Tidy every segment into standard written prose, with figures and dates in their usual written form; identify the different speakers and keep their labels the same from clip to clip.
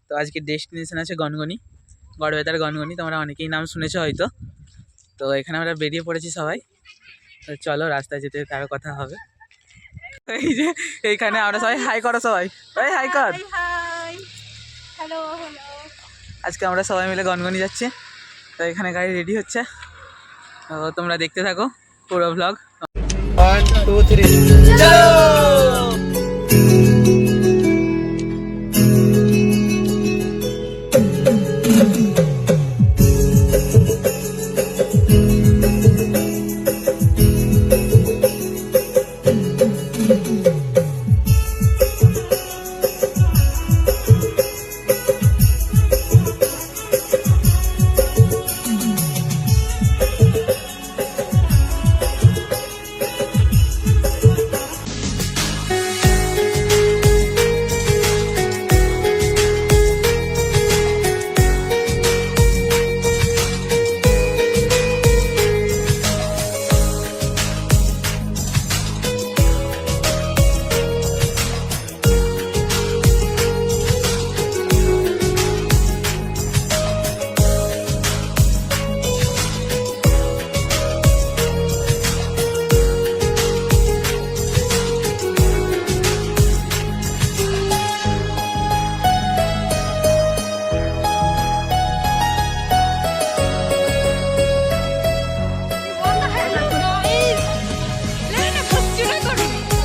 Speaker 1: তো আজকে ডেস্টিনেশন আছে গনগনি, গড়বেতার গনগনি, তোমরা অনেকেই নাম শুনেছো হয়তো। তো এখানে আমরা বেরিয়ে পড়েছি সবাই। তো চলো রাস্তায় যেতে যেতে আরো কথা হবে। এই যে এইখানে আমরা সবাই হাই করো, সবাই এই হাই কর।
Speaker 2: Hello hello.
Speaker 1: আজকে আমরা সবাই মিলে গনগনি যাচ্ছি। তো এখানে গাড়ি রেডি হচ্ছে, তো তোমরা দেখতে থাকো পুরো ব্লগ। 1 2 3 চলো।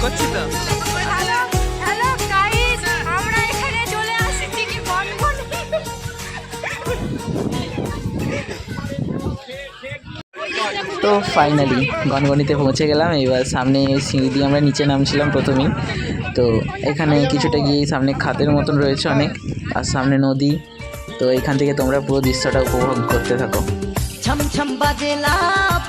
Speaker 1: করছি তো।
Speaker 2: হ্যালো হ্যালো গাইস, আমরা এখানে চলে আসছি কি গনগনি।
Speaker 1: তো ফাইনালি গনগনিতে পৌঁছে গেলাম। এবার সামনে সিঁড়ি দিয়ে আমরা নিচে নামছিলাম প্রথমেই। তো এখানে কিছুটা গিয়ে সামনে খাদের মতন রয়েছে অনেক, আর সামনে নদী। তো এখান থেকে তোমরা পুরো দৃশ্যটা উপভোগ করতে থাকো।
Speaker 3: छम छम बजेला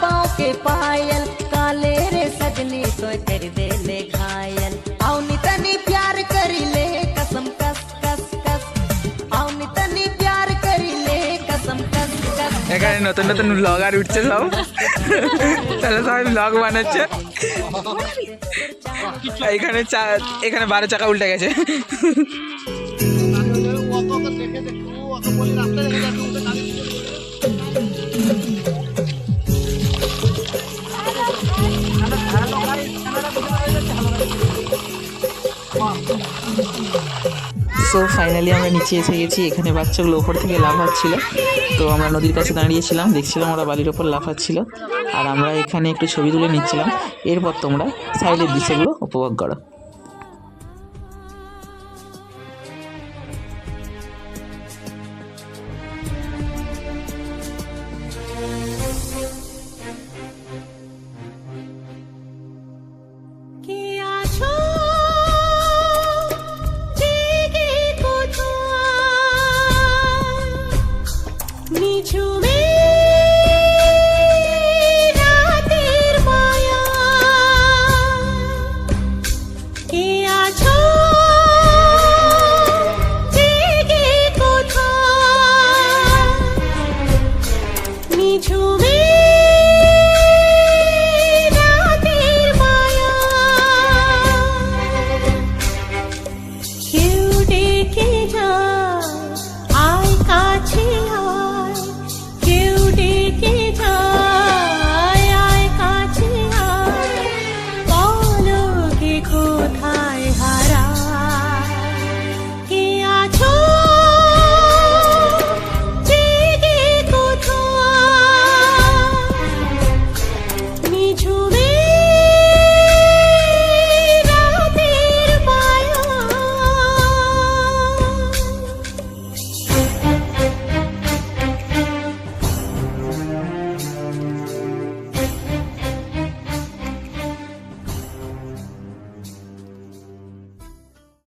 Speaker 3: पाँव के पायल, काले रे सजनी तो कर दे ले घायल। आओ नितनी प्यार करी ले कसम कस कस कस, आओ नितनी प्यार करी ले कसम कस कस।
Speaker 1: এখানে নতুন নতুন ব্লগার উঠছে সব, তাহলে সবাই ব্লগ বানাচ্ছে। এখানে এখানে 12 চাকা উল্টে গেছে। সো ফাইনালি আমরা নিচে এসে গেছি। এখানে বাচ্চাগুলো ওপর থেকে লাফাচ্ছিল, তো আমরা নদীর কাছে দাঁড়িয়েছিলাম, দেখছিলাম ওরা বালির ওপর লাফাচ্ছিল, আর আমরা এখানে একটু ছবি তুলে নিচ্ছিলাম। এরপর তোমরা সাইডের দৃশ্যগুলো উপভোগ করো।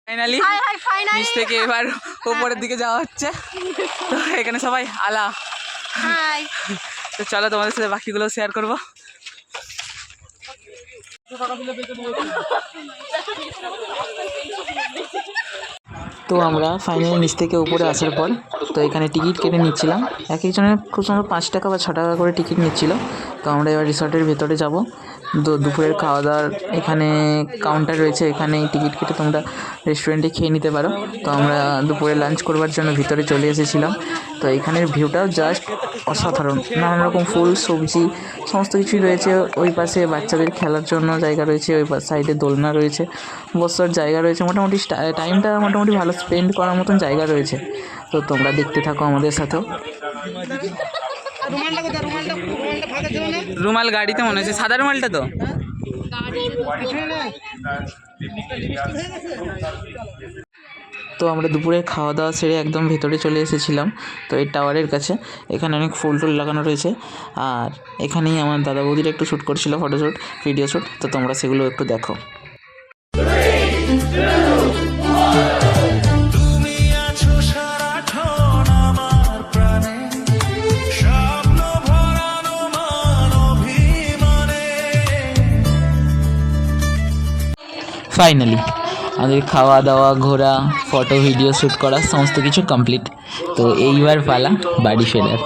Speaker 1: ফাইনালি নিচ থেকে এবার উপরের দিকে যাওয়া হচ্ছে। তো এখানে সবাই আলা
Speaker 2: হাই।
Speaker 1: তো চলো তোমাদের সাথে বাকিগুলো শেয়ার করবো। তো আমরা ফাইনালি নিচ থেকে উপরে আসার পর তো এখানে টিকিট কেটে নিচ্ছিলাম। এক একজনের খুব সম্ভব 5 টাকা বা 6 টাকা করে টিকিট নিচ্ছিল। তো আমরা এবার রিসর্টের ভেতরে যাব। দুপুরের খাওয়া দাওয়ার এখানে কাউন্টার রয়েছে, এখানে টিকিট কেটে তোমরা রেস্টুরেন্টে খেয়ে নিতে পারো। তো আমরা দুপুরে লাঞ্চ করবার জন্য ভিতরে চলে এসেছিলাম। তো এখানের ভিউটাও জাস্ট অসাধারণ, নানান রকম ফুল সবজি সমস্ত কিছুই রয়েছে। ওই পাশে বাচ্চাদের খেলার জন্য জায়গা রয়েছে, ওই সাইডে দোলনা রয়েছে, বসার জায়গা রয়েছে, মোটামুটি টাইমটা মোটামুটি ভালো স্পেন্ড করার মতন জায়গা রয়েছে। তো তোমরা দেখতে থাকো আমাদের সাথেও।
Speaker 4: রুমাল গাড়িতে মনে হচ্ছে, সাদা রুমালটা তো।
Speaker 1: তো আমরা দুপুরে খাওয়া দাওয়া সেরে একদম ভেতরে চলে এসেছিলাম। তো এই টাওয়ারের কাছে এখানে অনেক ফুল টুল লাগানো রয়েছে, আর এখানেই আমার দাদা বৌদিরা একটু শ্যুট করছিল, ফটোশ্যুট ভিডিও শ্যুট। তো তোমরা সেগুলো একটু দেখো। ফাইনালি আমাদের খাওয়া দাওয়া, ঘোরা, ফটো ভিডিও শ্যুট করা সমস্ত কিছু কমপ্লিট। তো এইবার পালা বাড়ি ফেরার।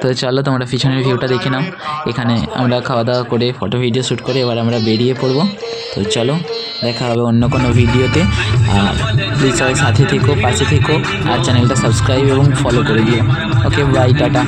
Speaker 1: তো চলো তোমরা পিছনের ভিউটা দেখে নাও। এখানে আমরা খাওয়া দাওয়া করে ফটো ভিডিও শ্যুট করে এবার আমরা বেরিয়ে পড়বো। তো চলো দেখা হবে অন্য কোনো ভিডিওতে। আর প্লিজ সবাই সাথে থেকো, পাশে থেকো, আর চ্যানেলটা সাবস্ক্রাইব এবং ফলো করে দিও। ওকে, বাই, টাটা।